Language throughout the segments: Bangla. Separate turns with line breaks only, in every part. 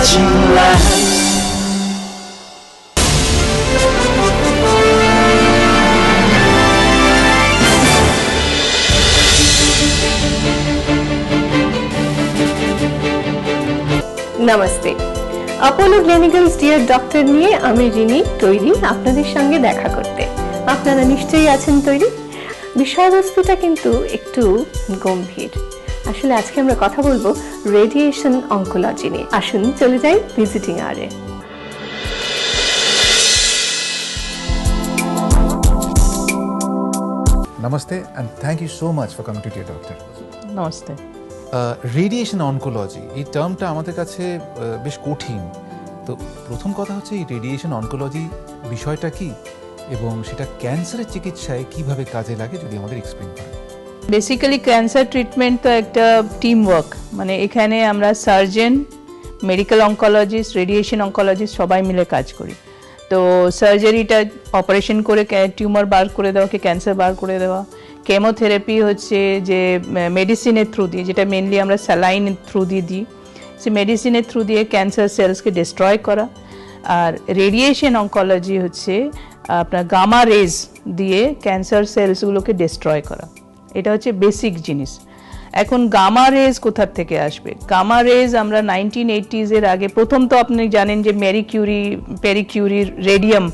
watching lights.
नमस्ते अपोलो क्लिनिकल्स डियर डॉक्टर নিয়ে আমি রিনি তৈরি আপনাদের সঙ্গে দেখা করতে। আপনারা নিশ্চয়ই আছেন তৈরি। বিষয়বস্তুটা কিন্তু একটু গম্ভীর। আসলে আজকে আমরা কথা বলবো রেডিয়েশন অনকোলজি নিয়ে। আসুন চলে যাই visiting আওয়ারে।
Namaste and thank you so much for coming to Dear Doctor.
Namaste.
Radiation oncology এই টার্মটা আমাদের কাছে বেশ কঠিন। তো প্রথম কথা হচ্ছে এই রেডিয়েশন অনকোলজি বিষয়টা কি এবং সেটা ক্যান্সারের চিকিৎসায় কিভাবে কাজে লাগে যদি আমাদের এক্সপ্লেইন করেন।
বেসিক্যালি ক্যান্সার ট্রিটমেন্ট তো একটা টিম ওয়ার্ক, মানে এখানে আমরা surgeon, medical oncologist, radiation oncologist সবাই মিলে কাজ করি। তো সার্জারিটা অপারেশন করে টিউমার বার করে দেওয়াকে ক্যান্সার বার করে দেওয়া, কেমোথেরাপি হচ্ছে যে মেডিসিনের থ্রু দিয়ে, যেটা মেনলি আমরা স্যালাইনের থ্রু দিয়ে দিই, সে মেডিসিনের থ্রু দিয়ে ক্যান্সার সেলসকে ডিস্ট্রয় করা। আর রেডিয়েশন অনকোলজি হচ্ছে আপনার গামা রেজ দিয়ে ক্যান্সার সেলসগুলোকে ডিস্ট্রয় করা। এটা হচ্ছে বেসিক জিনিস। এখন গামা রেজ কোথার থেকে আসবে? গামা রেজ আমরা 1980s এর আগে প্রথম তো আপনি জানেন যে পেরি কিউরির রেডিয়াম,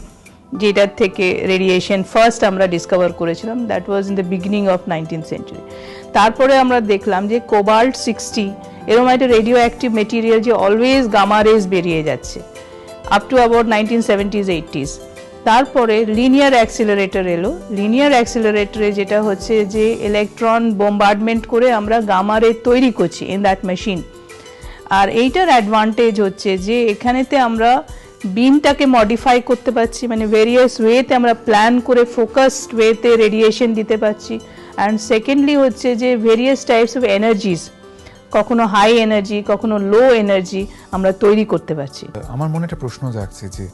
যেটার থেকে রেডিয়েশন ফার্স্ট আমরা ডিসকভার করেছিলাম, that was in the beginning of 19th century. তারপরে আমরা দেখলাম যে কোবাল্ট 60 এরকম একটা রেডিও অ্যাক্টিভ মেটেরিয়াল যে অলওয়েজ গামা রেজ বেরিয়ে যাচ্ছে up to about 1970s 80s। তারপরে লিনিয়ার অ্যাক্সিলারেটর এলো। লিনিয়ার অ্যাক্সিলারেটরে যেটা হচ্ছে যে ইলেকট্রন বোম্বার্ডমেন্ট করে আমরা গামা রে তৈরি করছি ইন দ্যাট মেশিন। আর এইটার অ্যাডভান্টেজ হচ্ছে যে এখানেতে আমরা বিমটাকে মডিফাই করতে পারছি, মানে ভেরিয়াস ওয়েতে আমরা প্ল্যান করে ফোকাসড ওয়েতে রেডিয়েশন দিতে পারছি। অ্যান্ড সেকেন্ডলি হচ্ছে যে ভেরিয়াস টাইপস অফ এনার্জিস, কখনো হাই এনার্জি কখনো লো এনার্জি আমরা তৈরি করতে পারছি।
আমার মনে একটা প্রশ্ন জাগছে যে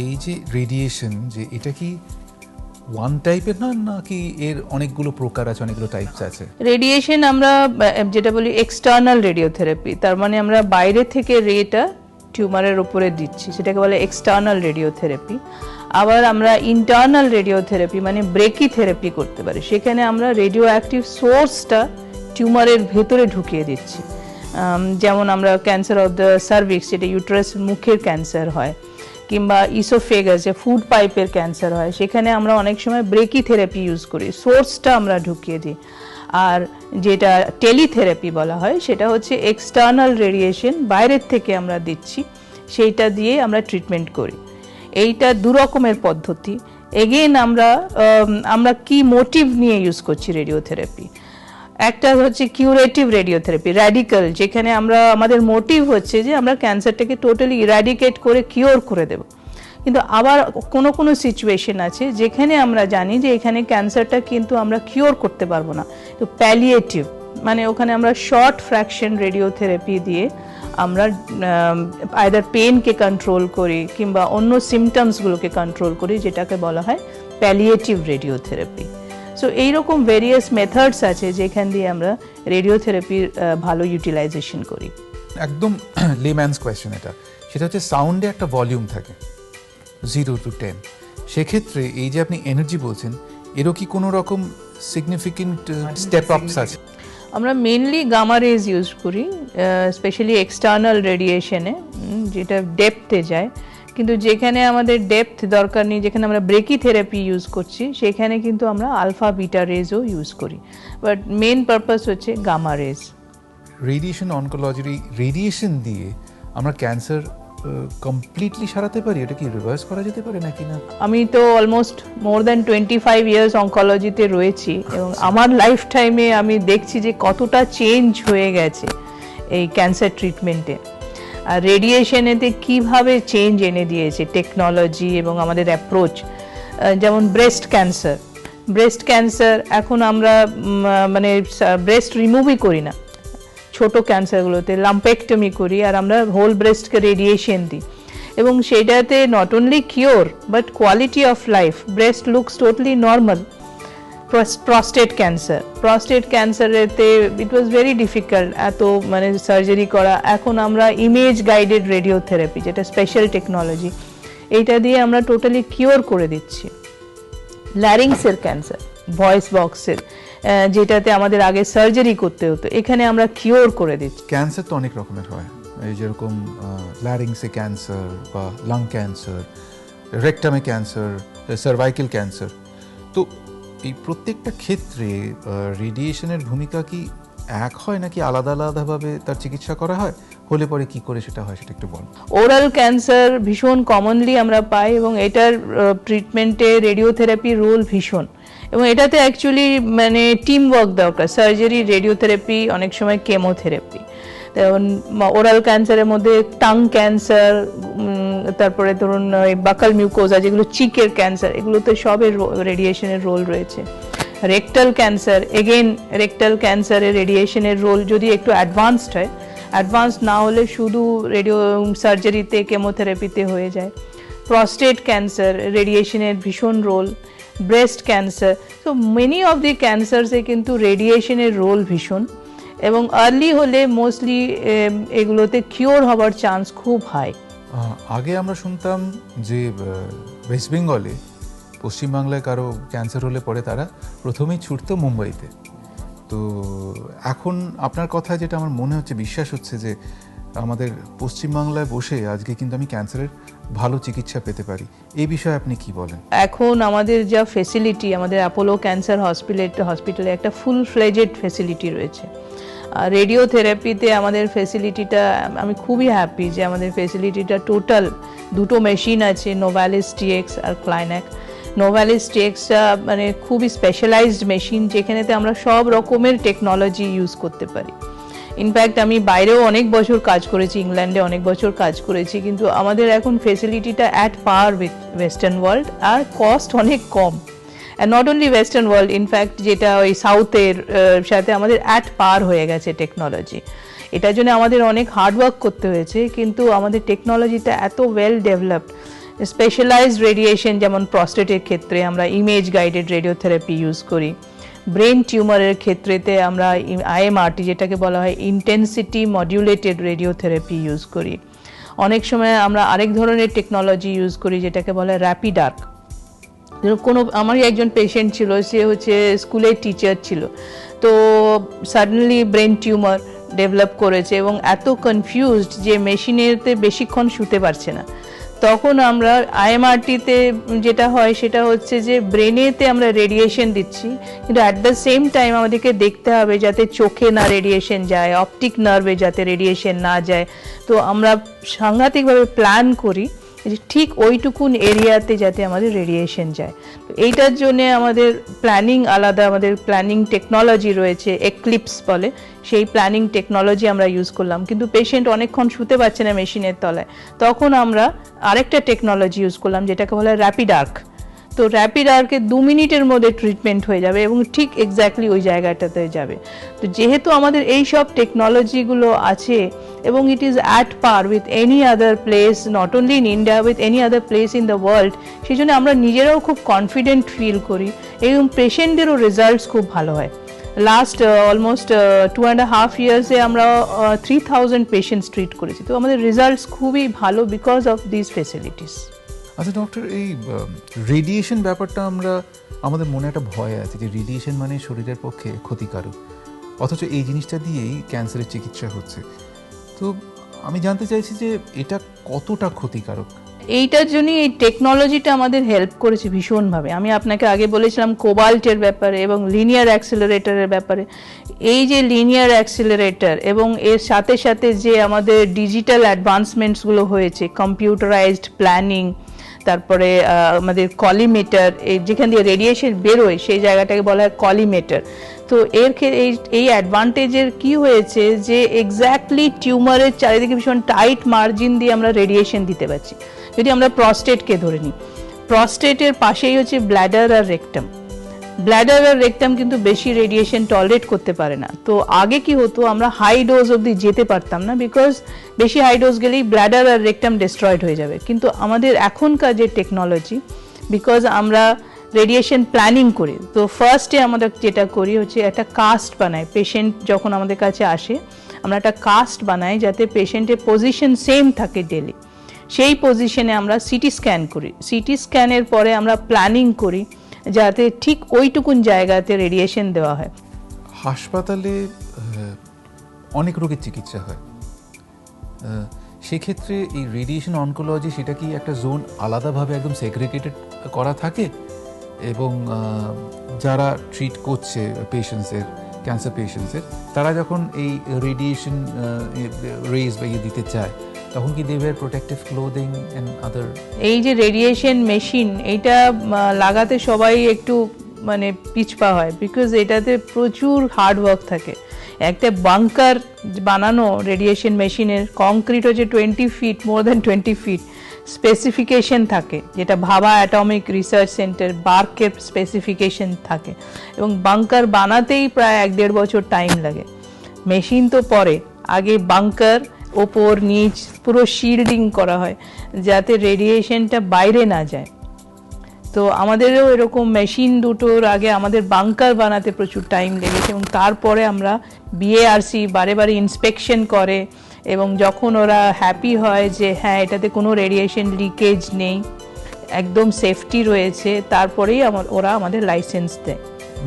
এই যে রেডিয়েশন, যে এটা কি ওয়ান টাইপের না, নাকি এর অনেকগুলো প্রকার আছে, অনেকগুলো টাইপস আছে?
রেডিয়েশন আমরা যেটা বলি এক্সটার্নাল রেডিওথেরাপি, তার মানে আমরা বাইরে থেকে রেটা টিউমারের উপরে দিচ্ছি, সেটাকে বলে এক্সটার্নাল রেডিওথেরাপি। আবার আমরা ইন্টারনাল রেডিওথেরাপি মানে ব্রেকি থেরাপি করতে পারি, সেখানে আমরা রেডিও অ্যাক্টিভ সোর্সটা টিউমারের ভেতরে ঢুকিয়ে দিচ্ছি। যেমন আমরা ক্যান্সার অফ দ্য সার্ভিক্স, যেটা ইউটারাস মুখের ক্যান্সার হয়, কিংবা ইসোফেগাস যে ফুড পাইপের ক্যান্সার হয়, সেখানে আমরা অনেক সময় ব্রেকি থেরাপি ইউজ করি, সোর্সটা আমরা ঢুকিয়ে দিই। আর যেটা টেলিথেরাপি বলা হয় সেটা হচ্ছে এক্সটার্নাল রেডিয়েশন বাইরের থেকে আমরা দিচ্ছি, সেইটা দিয়ে আমরা ট্রিটমেন্ট করি। এইটা দু রকমের পদ্ধতি। এগেইন আমরা কি মোটিভ নিয়ে ইউজ করছি রেডিওথেরাপি। একটা হচ্ছে কিউরেটিভ রেডিওথেরাপি, র্যাডিক্যাল, যেখানে আমাদের মোটিভ হচ্ছে যে আমরা ক্যান্সারটাকে টোটালি ইরাডিকেট করে কিওর করে দেব। কিন্তু আবার কোনো সিচুয়েশন আছে যেখানে আমরা জানি যে এখানে ক্যান্সারটা কিন্তু আমরা কিওর করতে পারবো না, তো প্যালিয়েটিভ, মানে ওখানে আমরা শর্ট ফ্র্যাকশন রেডিওথেরাপি দিয়ে আমরা আইদার পেনকে কন্ট্রোল করি কিংবা অন্য সিমটমসগুলোকে কন্ট্রোল করি, যেটাকে বলা হয় প্যালিয়েটিভ রেডিওথেরাপি। সো এইরকম ভেরিয়াস মেথডস আছে যেখান দিয়ে আমরা রেডিওথেরাপির ভালো ইউটিলাইজেশন করি।
একদম লেম্যানস কোয়েশ্চেন এটা, সেটা হচ্ছে সাউন্ডে একটা ভলিউম থাকে 0 to 10। সেক্ষেত্রে এই যে আপনি এনার্জি বলছেন, এরও কি কোনো রকম সিগনিফিকেন্ট স্টেপ আপস আছে?
আমরা মেনলি গামা রেজ ইউজ করি, স্পেশালি এক্সটার্নাল রেডিয়েশনে, যেটা ডেপথে যায়। কিন্তু যেখানে আমাদের ডেপথ দরকার নেই, যেখানে আমরা ব্রেকি থেরাপি ইউজ করছি, সেখানে কিন্তু আমরা আলফা বিটা রেজও ইউজ করি, বাট মেন পারপাস হচ্ছে gamma rays.
Radiation oncology, radiation দিয়ে আমরা ক্যান্সার কমপ্লিটলি সারাতে পারি? এটা কি রিভার্স করা যেতে পারে নাকি না?
আমি তো অলমোস্ট মোর দ্যান 25 ইয়ার্স অনকোলজিতে রয়েছি এবং আমার লাইফ টাইমে আমি দেখছি যে কতটা চেঞ্জ হয়ে গেছে এই ক্যান্সার ট্রিটমেন্টে। আর রেডিয়েশনেতে কীভাবে চেঞ্জ এনে দিয়েছে টেকনোলজি এবং আমাদের অ্যাপ্রোচ। যেমন ব্রেস্ট ক্যান্সার এখন আমরা মানে ব্রেস্ট রিমুভই করি না, ছোট ক্যান্সারগুলোতে লাম্পেক্টমি করি আর আমরা হোল ব্রেস্টকে রেডিয়েশন দিই, এবং সেটাতে not only cure but quality of life, breast looks totally normal. Prostate ক্যান্সারেতে ইট ওয়াজ ভেরি ডিফিকাল্ট এত মানে সার্জারি করা। এখন আমরা ইমেজ গাইডেড রেডিওথেরাপি, যেটা স্পেশাল টেকনোলজি, এইটা দিয়ে আমরা টোটালি কিওর করে দিচ্ছি। ল্যারিংসের ক্যান্সার, ভয়েস বক্সের, যেটাতে আমাদের আগে সার্জারি করতে হতো, এখানে আমরা কিওর করে দিচ্ছি।
ক্যান্সার তো অনেক রকমের হয়, এই যেরকম ল্যারিংসে ক্যান্সার বা লাং ক্যান্সার, রেকটামে ক্যান্সার, সার্ভাইকেল ক্যান্সার। তো এই প্রত্যেকটা ক্ষেত্রে রেডিয়েশনের ভূমিকা কি এক হয় নাকি আলাদা আলাদাভাবে তার চিকিৎসা করা হয়? হলে পরে কি করে সেটা হয় সেটা একটু বল।
ওরাল ক্যান্সার ভীষণ কমনলি আমরা পাই এবং এটার ট্রিটমেন্টে রেডিওথেরাপির রোল ভীষণ, এবং এটাতে অ্যাকচুয়ালি মানে টিম ওয়ার্ক দরকার, সার্জারি, রেডিওথেরাপি, অনেক সময় কেমোথেরাপি। যেমন ওরাল ক্যান্সারের মধ্যে টাং ক্যান্সার, তারপরে ধরুন বাকাল মিউকোজা, যেগুলো চিকের ক্যান্সার, এগুলোতে সবের রেডিয়েশনের রোল রয়েছে। রেকটাল ক্যান্সার, এগেন রেকটাল ক্যান্সারের রেডিয়েশনের রোল যদি একটু অ্যাডভান্সড হয়, অ্যাডভান্স না হলে শুধু রেডিও সার্জারিতে, কেমোথেরাপিতে হয়ে যায়। প্রস্টেট ক্যান্সার, রেডিয়েশনের ভীষণ role. Breast cancer, so many of the ক্যান্সারসে কিন্তু রেডিয়েশনের রোল ভীষণ, এবং আর্লি হলে মোস্টলি এগুলোতে কিওর হওয়ার চান্স খুব হাই।
আগে আমরা শুনতাম যে ওয়েস্ট বেঙ্গলে, পশ্চিমবাংলায় কারো ক্যান্সার হলে পরে তারা প্রথমেই ছুটতো মুম্বাইতে। তো এখন আপনার কথা যেটা আমার মনে হচ্ছে, বিশ্বাস হচ্ছে যে আমাদের পশ্চিমবাংলায় বসে আজকে কিন্তু আমি ক্যান্সারের ভালো চিকিৎসা পেতে পারি। এই বিষয়ে আপনি কি বলেন?
এখন আমাদের যা ফেসিলিটি, আমাদের অ্যাপোলো ক্যান্সার হসপিটালে একটা ফুল ফ্লেজেড ফেসিলিটি রয়েছে। রেডিওথেরাপিতে আমাদের ফেসিলিটিটা, আমি খুবই হ্যাপি যে আমাদের ফেসিলিটিটা টোটাল দুটো মেশিন আছে, নোভালিস টিএক্স আর ক্লাইন্যাক। নোভালিস টিএক্সটা মানে খুবই স্পেশালাইজড মেশিন, যেখানেতে আমরা সব রকমের টেকনোলজি ইউজ করতে পারি। ইনফ্যাক্ট আমি বাইরেও অনেক বছর কাজ করেছি, ইংল্যান্ডে অনেক বছর কাজ করেছি, কিন্তু আমাদের এখন ফেসিলিটিটা at par with western world, আর কস্ট অনেক কম। And not only western world, in fact যেটা ওই সাউথের সাথে আমাদের অ্যাট পার হয়ে গেছে টেকনোলজি। এটার জন্য আমাদের অনেক হার্ডওয়ার্ক করতে হয়েছে, কিন্তু আমাদের টেকনোলজিটা এত ওয়েল ডেভেলপড। স্পেশালাইজড রেডিয়েশন, যেমন প্রস্টেটের ক্ষেত্রে আমরা ইমেজ গাইডেড রেডিওথেরাপি ইউজ করি। ব্রেন টিউমারের ক্ষেত্রেতে আমরা আইএমআরটি, যেটাকে বলা হয় ইন্টেন্সিটি মডিউলেটেড রেডিওথেরাপি ইউজ করি। অনেক সময় আমরা আরেক ধরনের টেকনোলজি ইউজ করি, যেটাকে বলা হয় র্যাপিড আর্ক। আমারই একজন পেশেন্ট ছিল, সে হচ্ছে স্কুলের টিচার ছিল, তো সাডেনলি ব্রেন টিউমার ডেভেলপ করেছে এবং এত কনফিউজড যে মেশিনেতে বেশিক্ষণ শুতে পারছে না। তখন আমরা আইএমআরটিতে যেটা হয় সেটা হচ্ছে যে ব্রেনেতে আমরা রেডিয়েশন দিচ্ছি, কিন্তু অ্যাট দ্য সেম টাইম আমাদেরকে দেখতে হবে যাতে চোখে না রেডিয়েশন যায়, অপটিক নার্ভে যাতে রেডিয়েশন না যায়। তো আমরা সাংঘাতিকভাবে প্ল্যান করি যে ঠিক ওইটুকুন এরিয়াতে যাতে আমাদের রেডিয়েশন যায়। তো এইটার জন্য আমাদের প্ল্যানিং আলাদা, আমাদের প্ল্যানিং টেকনোলজি রয়েছে, এক্লিপস বলে, সেই প্ল্যানিং টেকনোলজি আমরা ইউজ করলাম। কিন্তু পেশেন্ট অনেকক্ষণ শুতে পারছে না মেশিনের তলায়, তখন আমরা আরেকটা টেকনোলজি ইউজ করলাম, যেটাকে বলে র্যাপিড আর্ক। তো র্যাপিড আর্কে 2 মিনিটের মধ্যে ট্রিটমেন্ট হয়ে যাবে এবং ঠিক এক্স্যাক্টলি ওই জায়গাটাতে যাবে। তো যেহেতু আমাদের এই সব টেকনোলজিগুলো আছে এবং it is at par with any other place, not only in India, with any other place in the world, সেই জন্য আমরা নিজেরাও খুব কনফিডেন্ট ফিল করি এবং পেশেন্টদেরও রেজাল্টস খুব ভালো হয়। লাস্ট অলমোস্ট 2.5 ইয়ার্সে আমরা 3000 পেশেন্টস ট্রিট করেছি। তো আমাদের রেজাল্টস খুবই ভালো বিকজ অফ দিস ফেসিলিটিস।
আচ্ছা ডক্টর, এই রেডিয়েশন ব্যাপারটা আমাদের মনে একটা ভয় আছে যে রেডিয়েশন মানে শরীরের পক্ষে ক্ষতিকারক, অথচ এই জিনিসটা দিয়েই ক্যান্সারের চিকিৎসা হচ্ছে। তো আমি জানতে চাইছি যে এটা কতটা ক্ষতিকারক?
এইটার জন্যই এই টেকনোলজিটা আমাদের হেল্প করেছে ভীষণভাবে। আমি আপনাকে আগে বলেছিলাম কোবাল্টের ব্যাপারে এবং লিনিয়ার অ্যাক্সিলারেটরের ব্যাপারে। এই যে লিনিয়ার অ্যাক্সিলারেটর এবং এর সাথে সাথে যে আমাদের ডিজিটাল অ্যাডভান্সমেন্টসগুলো হয়েছে, কম্পিউটারাইজড প্ল্যানিং, তারপরে আমাদের কলিমিটার, যেখান দিয়ে রেডিয়েশন বেরোয় সেই জায়গাটাকে বলা হয় কলিমিটার। তো এই অ্যাডভান্টেজের কি হয়েছে যে এক্স্যাক্টলি টিউমারের চারিদিকে ভীষণ টাইট মার্জিন দিয়ে আমরা রেডিয়েশন দিতে পারছি। যদি আমরা প্রস্টেটকে ধরে নিই, প্রস্টেটের পাশেই হচ্ছে ব্ল্যাডার আর রেকটাম। ব্ল্যাডার আর রেকটাম কিন্তু বেশি রেডিয়েশন টলারেট করতে পারে না। তো আগে কি হতো, আমরা হাই ডোজ অবধি যেতে পারতাম না, বিকজ বেশি হাই ডোজ গেলেই ব্ল্যাডার আর রেকটাম ডিস্ট্রয়েড হয়ে যাবে। কিন্তু আমাদের এখনকার যে টেকনোলজি, বিকজ আমরা রেডিয়েশন প্ল্যানিং করি। তো ফার্স্টে আমাদের যেটা করি হচ্ছে একটা কাস্ট বানাই। পেশেন্ট যখন আমাদের কাছে আসে আমরা একটা কাস্ট বানাই যাতে পেশেন্টের পজিশন সেম থাকে ডেলি। সেই পজিশনে আমরা সিটি স্ক্যান করি। সিটি স্ক্যানের পরে আমরা প্ল্যানিং করি যাতে ঠিক ওইটুকুন জায়গাতে রেডিয়েশন দেওয়া হয়।
হাসপাতালে অনেক রোগের চিকিৎসা হয়, সেক্ষেত্রে এই রেডিয়েশন অনকোলজি সেটা কি একটা জোন আলাদাভাবে একদম সেগ্রিগেটেড করা থাকে, এবং যারা ট্রিট করছে পেশেন্টসের, ক্যান্সার পেশেন্টসের, তারা যখন এই রেডিয়েশন রেজ বা ইয়ে দিতে চায় তখন কি they wear protective clothing and other?
এই যে রেডিয়েশন মেশিন এইটা লাগাতে সবাই একটু মানে পিছপা হয়, বিকজ এটাতে প্রচুর হার্ড ওয়ার্ক থাকে। একটা বাংকার বানানো রেডিয়েশন মেশিনের কংক্রিট হচ্ছে 20 feet, more than 20 feet specification থাকে, যেটা ভাবা অ্যাটমিক রিসার্চ সেন্টার বার্কের স্পেসিফিকেশন থাকে, এবং বাংকার বানাতেই প্রায় 1-1.5 বছর টাইম লাগে। মেশিন তো পরে, আগে বাংকার ওপর নিচ পুরো শিল্ডিং করা হয় যাতে রেডিয়েশনটা বাইরে না যায়। তো আমাদেরও এরকম মেশিন দুটোর আগে আমাদের বাংকার বানাতে প্রচুর টাইম লেগেছে, এবং তারপরে আমরা বিএআরসি বারে বারে ইন্সপেকশন করে, এবং যখন ওরা হ্যাপি হয় যে হ্যাঁ এটাতে কোনো রেডিয়েশন লিকেজ নেই, একদম সেফটি রয়েছে, তারপরেই ওরা আমাদের লাইসেন্স দেয়।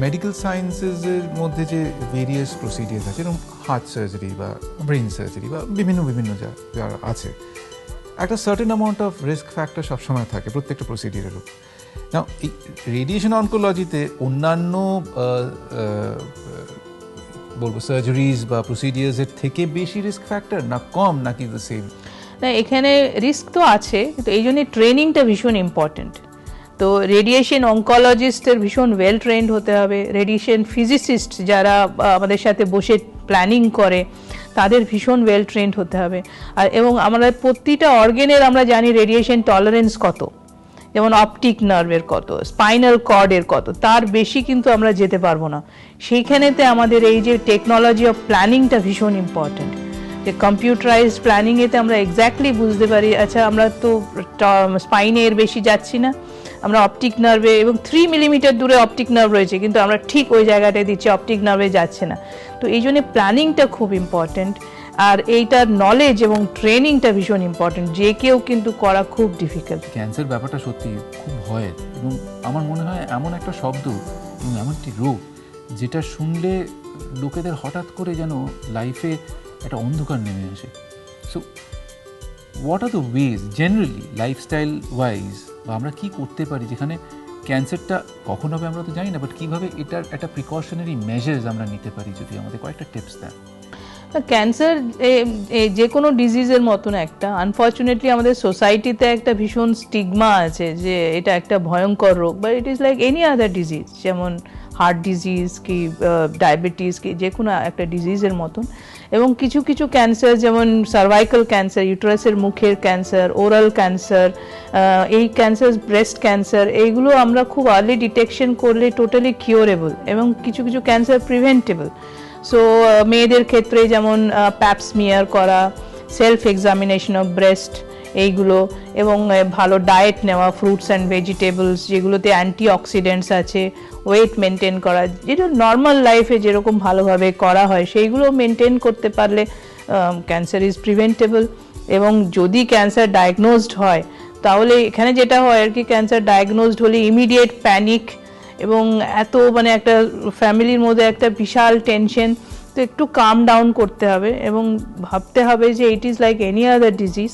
মেডিকেল সায়েন্সেসের মধ্যে যে ভেরিয়াস প্রসিডিয়ার আছে, যেরকম হার্ট সার্জারি বা ব্রেন সার্জারি বা বিভিন্ন যা আছে, একটা certain amount of risk factor সবসময় থাকে প্রত্যেকটা প্রসিডিয়ারেরও। নাও এই রেডিয়েশন অনকোলজিতে অন্যান্য বলবো সার্জারিজ বা প্রসিডিয়ার্সের থেকে বেশি রিস্ক ফ্যাক্টর, না কম, নাকি দ্য সেম?
না, এখানে রিস্ক তো আছে, কিন্তু এই জন্য ট্রেনিংটা ভীষণ ইম্পর্টেন্ট। তো রেডিয়েশন অনকোলজিস্টের ভীষণ ওয়েল ট্রেন্ড হতে হবে, রেডিয়েশন ফিজিসিস্ট যারা আমাদের সাথে বসে প্ল্যানিং করে তাদের ভীষণ ওয়েল ট্রেন্ড হতে হবে। আর এবং আমরা প্রতিটা অর্গানের আমরা জানি রেডিয়েশন টলারেন্স কত, যেমন অপটিক নার্ভের কত, স্পাইনাল কর্ডের কত, তার বেশি কিন্তু আমরা যেতে পারবো না। সেইখানেতে আমাদের এই যে টেকনোলজি অফ প্ল্যানিংটা ভীষণ ইম্পর্টেন্ট, যে কম্পিউটারাইজড প্ল্যানিংয়েতে আমরা এক্স্যাক্টলি বুঝতে পারি আচ্ছা আমরা তো স্পাইনে এর বেশি যাচ্ছি না, আমরা অপটিক নার্ভে, এবং 3 মিলিমিটার দূরে অপটিক নার্ভ রয়েছে কিন্তু আমরা ঠিক ওই জায়গাটায় দিচ্ছি, অপটিক নার্ভে যাচ্ছে না। তো এই জন্য প্ল্যানিংটা খুব ইম্পর্টেন্ট, আর এইটার নলেজ এবং ট্রেনিংটা ভীষণ ইম্পর্টেন্ট, যে কেউ কিন্তু করা খুব ডিফিকাল্ট।
ক্যান্সার ব্যাপারটা সত্যি খুব ভয়ের, এবং আমার মনে হয় এমন একটা শব্দ এবং এমন একটি রোগ যেটা শুনলে লোকেদের হঠাৎ করে যেন লাইফে একটা অন্ধকার নেমে আসে। So what are the ways generally lifestyle wise, বা আমরা কী করতে পারি যেখানে ক্যান্সারটা কখন হবে আমরা তো জানি না, বাট কীভাবে এটার একটা প্রিকশনারি মেজার্স আমরা নিতে পারি, যদি আমাদের কয়েকটা টিপস দেন।
ক্যান্সার যে কোনো ডিজিজের মতন একটা, আনফর্চুনেটলি আমাদের সোসাইটিতে একটা ভীষণ স্টিগমা আছে যে এটা একটা ভয়ঙ্কর রোগ, but it is like any other disease, যেমন হার্ট ডিজিজ কি ডায়াবেটিস কি যে কোনো একটা ডিজিজের মতন। এবং কিছু কিছু ক্যান্সার যেমন সার্ভাইকাল ক্যান্সার, ইউটেরাসের মুখের ক্যান্সার, ওরাল ক্যান্সার, এই ক্যান্সার, ব্রেস্ট ক্যান্সার, এইগুলো আমরা খুব আর্লি ডিটেকশন করলে টোটালি কিওরেবল, এবং কিছু কিছু ক্যান্সার প্রিভেন্টেবল। সো মেয়েদের ক্ষেত্রে যেমন প্যাপস্মিয়ার করা, সেলফ এক্সামিনেশন অফ ব্রেস্ট, এইগুলো, এবং ভালো ডায়েট নেওয়া, ফ্রুটস অ্যান্ড ভেজিটেবলস যেগুলোতে অ্যান্টিঅক্সিডেন্টস আছে, ওয়েট মেনটেন করা, যেটা নর্মাল লাইফে যেরকম ভালোভাবে করা হয় সেইগুলো মেনটেন করতে পারলে ক্যান্সার ইজ প্রিভেন্টেবল। এবং যদি ক্যান্সার ডায়াগনোজড হয় তাহলে এখানে যেটা হয় আর কি, ক্যান্সার ডায়াগনোজড হলে ইমিডিয়েট প্যানিক, এবং এত মানে একটা ফ্যামিলির মধ্যে একটা বিশাল টেনশন। তো একটু কাম ডাউন করতে হবে এবং ভাবতে হবে যে it is like any other disease,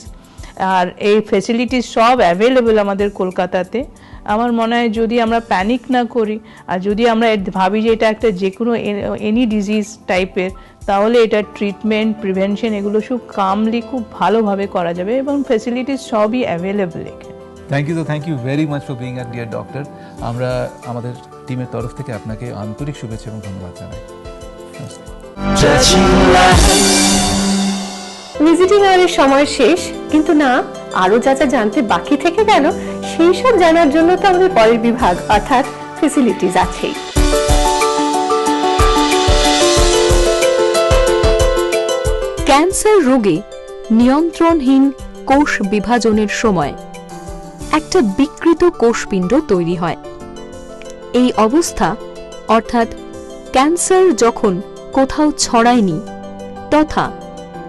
আর এই ফেসিলিটিস সব অ্যাভেলেবল আমাদের কলকাতাতে। আমার মনে হয় যদি আমরা প্যানিক না করি, আর যদি আমরা ভাবি যে এটা একটা যে কোনো এনি ডিজিজ টাইপের, তাহলে এটা ট্রিটমেন্ট, প্রিভেনশন এগুলো সব কামলি খুব ভালোভাবে করা যাবে, এবং ফেসিলিটিস সবই অ্যাভেলেবল এখানে।
Thank you very much for being a dear doctor. আমরা আমাদের টিমের তরফ থেকে আপনাকে আন্তরিক শুভেচ্ছা এবং ধন্যবাদ জানাই।
ভিজিটিং আওয়ারের সময় শেষ, কিন্তু না, আরো যা যা জানতে বাকি থেকে গেল সেই সব জানার জন্য তো আমাদের পরের বিভাগ অর্থাৎ ফেসিলিটিস আছেই।
ক্যান্সার রোগে নিয়ন্ত্রণহীন কোষ বিভাজনের সময় একটা বিকৃত কোষপিণ্ড তৈরি হয়, এই অবস্থা অর্থাৎ ক্যান্সার যখন কোথাও ছড়ায়নি তথা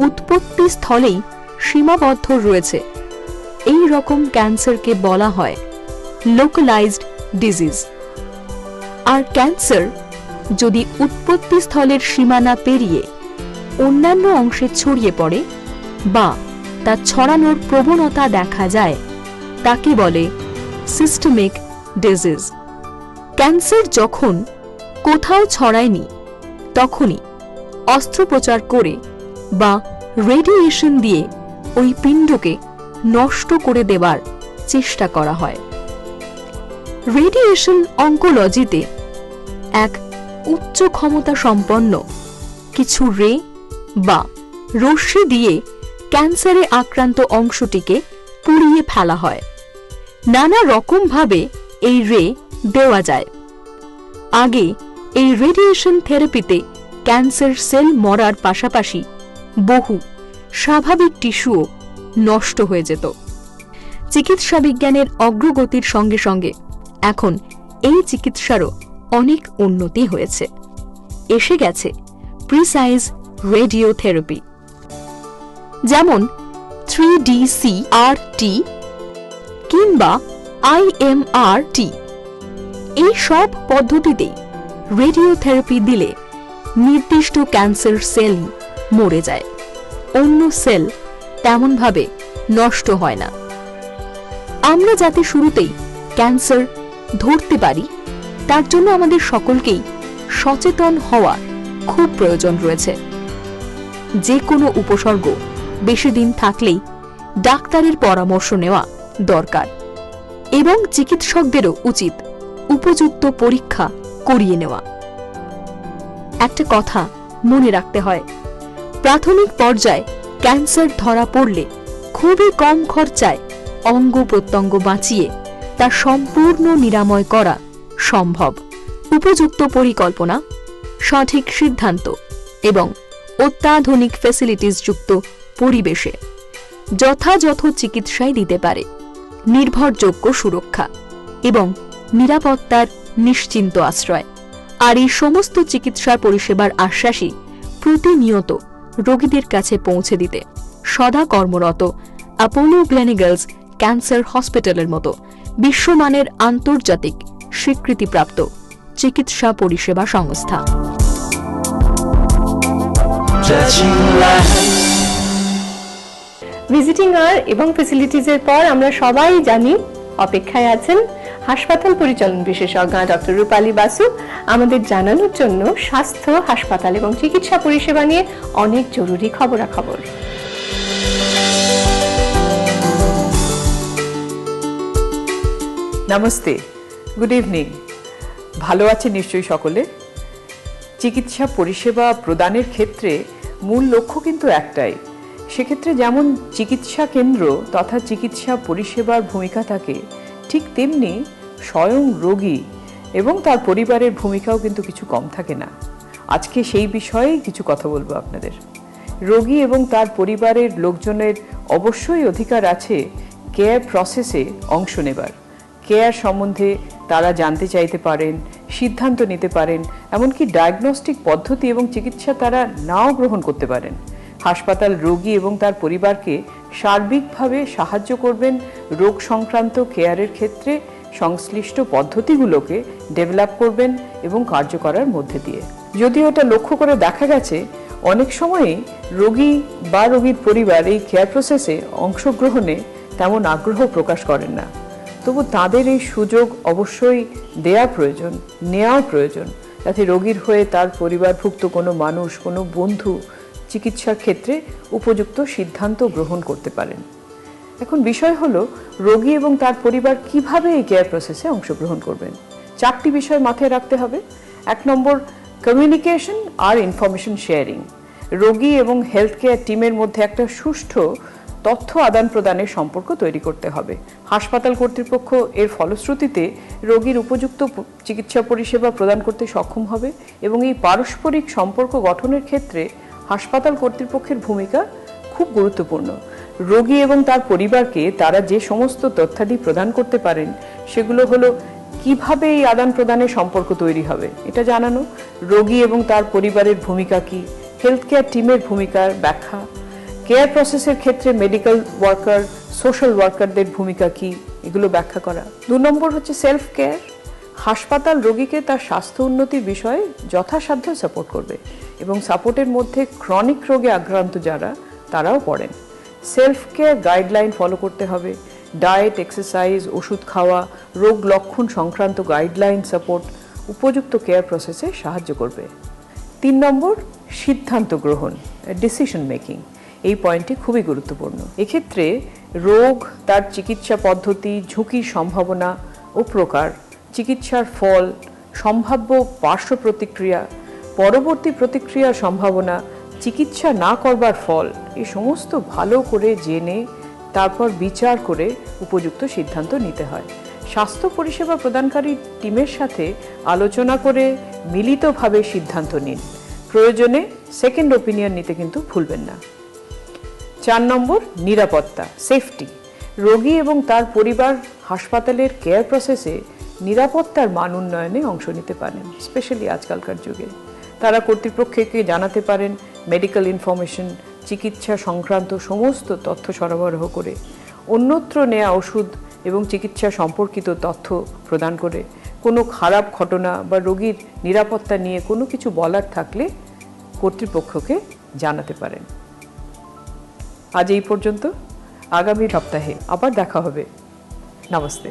উৎপত্তি স্থলেই সীমাবদ্ধ রয়েছে, এই রকম ক্যান্সারকে বলা হয় লোকালাইজড ডিজিজ। আর ক্যান্সার যদি উৎপত্তি স্থলের সীমানা পেরিয়ে অন্যান্য অংশে ছড়িয়ে পড়ে বা তা ছড়ানোর প্রবণতা দেখা যায়, তাকে বলে সিস্টেমিক ডিজিজ। ক্যান্সার যখন কোথাও ছড়ায়নি তখনই অস্ত্রোপচার করে বা রেডিয়েশন দিয়ে ওই পিণ্ডকে নষ্ট করে দেবার চেষ্টা করা হয়। রেডিয়েশন অঙ্কোলজিতে এক উচ্চ ক্ষমতা সম্পন্ন কিছু রে বা রশ্মি দিয়ে ক্যান্সারে আক্রান্ত অংশটিকে পুড়িয়ে ফেলা হয়। নানা রকমভাবে এই রে দেওয়া যায়। আগে এই রেডিয়েশন থেরাপিতে ক্যান্সার সেল মরার পাশাপাশি বহু স্বাভাবিক টিস্যুও নষ্ট হয়ে যেত। চিকিৎসা বিজ্ঞানের অগ্রগতির সঙ্গে সঙ্গে এখন এই চিকিৎসারও অনেক উন্নতি হয়েছে। এসে গেছে প্রিসাইজ রেডিওথেরাপি, যেমন 3DCRT কিংবা IMRT। এই সব পদ্ধতিতেই রেডিওথেরাপি দিলে নির্দিষ্ট ক্যান্সার সেল মরে যায়, অন্য সেল তেমনভাবে নষ্ট হয় না। আমরা যাতে শুরুতেই ক্যান্সার ধরতে পারি তার জন্য আমাদের সকলকেই সচেতন হওয়া খুব প্রয়োজন রয়েছে। যে কোনো উপসর্গ বেশি দিন থাকলেই ডাক্তারের পরামর্শ নেওয়া দরকার এবং চিকিৎসকদেরও উচিত উপযুক্ত পরীক্ষা করিয়ে নেওয়া। একটা কথা মনে রাখতে হয়, প্রাথমিক পর্যায়ে ক্যান্সার ধরা পড়লে খুবই কম খরচায় অঙ্গ প্রত্যঙ্গ বাঁচিয়ে তা সম্পূর্ণ নিরাময় করা সম্ভব। উপযুক্ত পরিকল্পনা, সঠিক সিদ্ধান্ত এবং অত্যাধুনিক ফ্যাসিলিটিস যুক্ত পরিবেশে যথাযথ চিকিৎসায় দিতে পারে নির্ভরযোগ্য সুরক্ষা এবং নিরাপত্তার নিশ্চিন্ত আশ্রয়। আর এই সমস্ত চিকিৎসার পরিষেবার আশ্বাসই প্রতিনিয়ত রোগীদের কাছে পৌঁছে দিতে সদা কর্মরত অ্যাপোলো গ্লেনিগালস ক্যান্সার হসপিটালের মতো বিশ্বমানের আন্তর্জাতিক স্বীকৃতিপ্রাপ্ত চিকিৎসা পরিষেবা সংস্থা।
ভিজিটিং আওয়ার এবং ফ্যাসিলিটিজের পর আমরা সবাই জানি অপেক্ষায় আছেন হাসপাতাল পরিচালন বিশেষজ্ঞ ডক্টর রূপালী বাসু আমাদের জানানোর জন্য স্বাস্থ্য, হাসপাতাল এবং চিকিৎসা পরিষেবা নিয়ে অনেক জরুরি খবরাখবর।
Namaste, good evening. ভালো আছেন নিশ্চয়ই সকলে। চিকিৎসা পরিষেবা প্রদানের ক্ষেত্রে মূল লক্ষ্য কিন্তু একটাই। সেক্ষেত্রে যেমন চিকিৎসা কেন্দ্র তথা চিকিৎসা পরিষেবার ভূমিকা থাকে, ঠিক তেমনি স্বয়ং রোগী এবং তার পরিবারের ভূমিকাও কিন্তু কিছু কম থাকে না। আজকে সেই বিষয়ে কিছু কথা বলবো আপনাদের। রোগী এবং তার পরিবারের লোকজনের অবশ্যই অধিকার আছে কেয়ার প্রসেসে অংশ নেবার। কেয়ার সম্বন্ধে তারা জানতে চাইতে পারেন, সিদ্ধান্ত নিতে পারেন, এমনকি ডায়াগনস্টিক পদ্ধতি এবং চিকিৎসা তারা নাও গ্রহণ করতে পারেন। হাসপাতাল রোগী এবং তার পরিবারকে সার্বিকভাবে সাহায্য করবেন রোগ সংক্রান্ত কেয়ারের ক্ষেত্রে সংশ্লিষ্ট পদ্ধতিগুলোকে ডেভেলপ করবেন এবং কার্য করার মধ্যে দিয়ে। যদিও এটা লক্ষ্য করে দেখা গেছে অনেক সময়ই রোগী বা রোগীর পরিবার এই কেয়ার প্রসেসে অংশগ্রহণে তেমন আগ্রহ প্রকাশ করেন না, তবু তাদের এই সুযোগ অবশ্যই দেওয়া প্রয়োজন, নেওয়া প্রয়োজন, যাতে রোগীর হয়ে তার পরিবারভুক্ত কোনো মানুষ, কোনো বন্ধু চিকিৎসার ক্ষেত্রে উপযুক্ত সিদ্ধান্ত গ্রহণ করতে পারেন। এখন বিষয় হলো রোগী এবং তার পরিবার কিভাবে এই কেয়ার প্রসেসে অংশগ্রহণ করবেন। 4টি বিষয় মাথায় রাখতে হবে। 1 নম্বর, কমিউনিকেশন আর ইনফরমেশন শেয়ারিং। রোগী এবং হেলথ কেয়ার টিমের মধ্যে একটা সুষ্ঠু তথ্য আদান প্রদানের সম্পর্ক তৈরি করতে হবে। হাসপাতাল কর্তৃপক্ষ এর ফলশ্রুতিতে রোগীর উপযুক্ত চিকিৎসা পরিষেবা প্রদান করতে সক্ষম হবে এবং এই পারস্পরিক সম্পর্ক গঠনের ক্ষেত্রে হাসপাতাল কর্তৃপক্ষের ভূমিকা খুব গুরুত্বপূর্ণ। রোগী এবং তার পরিবারকে তারা যে সমস্ত তথ্যাদি প্রদান করতে পারেন সেগুলো হলো কিভাবে এই আদান প্রদানের সম্পর্ক তৈরি হবে এটা জানানো, রোগী এবং তার পরিবারের ভূমিকা কি, হেলথ কেয়ার টিমের ভূমিকার ব্যাখ্যা, কেয়ার প্রসেসের ক্ষেত্রে মেডিকেল ওয়ার্কার, সোশ্যাল ওয়ার্কারদের ভূমিকা কি, এগুলো ব্যাখ্যা করা। 2 নম্বর হচ্ছে সেলফ কেয়ার। হাসপাতাল রোগীকে তার স্বাস্থ্য উন্নতির বিষয়ে যথাসাধ্য সাপোর্ট করবে এবং সাপোর্টের মধ্যে ক্রনিক রোগে আক্রান্ত যারা তারাও পড়েন। সেলফ কেয়ার গাইডলাইন ফলো করতে হবে, ডায়েট, এক্সারসাইজ, ওষুধ খাওয়া, রোগ লক্ষণ সংক্রান্ত গাইডলাইন সাপোর্ট উপযুক্ত কেয়ার প্রসেসে সাহায্য করবে। 3 নম্বর সিদ্ধান্ত গ্রহণ, ডিসিশন মেকিং। এই পয়েন্টটি খুবই গুরুত্বপূর্ণ। এক্ষেত্রে রোগ, তার চিকিৎসা পদ্ধতি, ঝুঁকির সম্ভাবনা ও প্রকার, চিকিৎসার ফল, সম্ভাব্য পার্শ্ব প্রতিক্রিয়া, পরবর্তী প্রতিক্রিয়ার সম্ভাবনা, চিকিৎসা না করবার ফল, এই সমস্ত ভালো করে জেনে তারপর বিচার করে উপযুক্ত সিদ্ধান্ত নিতে হয়। স্বাস্থ্য পরিষেবা প্রদানকারী টিমের সাথে আলোচনা করে মিলিতভাবে সিদ্ধান্ত নিন। প্রয়োজনে সেকেন্ড ওপিনিয়ন নিতে কিন্তু ভুলবেন না। 4 নম্বর নিরাপত্তা, সেফটি। রোগী এবং তার পরিবার হাসপাতালের কেয়ার প্রসেসে নিরাপত্তার মান উন্নয়নে অংশ নিতে পারেন, স্পেশালি আজকালকার যুগে। তারা কর্তৃপক্ষকে জানাতে পারেন মেডিকেল ইনফরমেশন, চিকিৎসা সংক্রান্ত সমস্ত তথ্য সরবরাহ করে, অন্যত্র নেওয়া ওষুধ এবং চিকিৎসা সম্পর্কিত তথ্য প্রদান করে, কোনো খারাপ ঘটনা বা রোগীর নিরাপত্তা নিয়ে কোনো কিছু বলার থাকলে কর্তৃপক্ষকে জানাতে পারেন। আজ এই পর্যন্ত, আগামী সপ্তাহে আবার দেখা হবে। নমস্তে।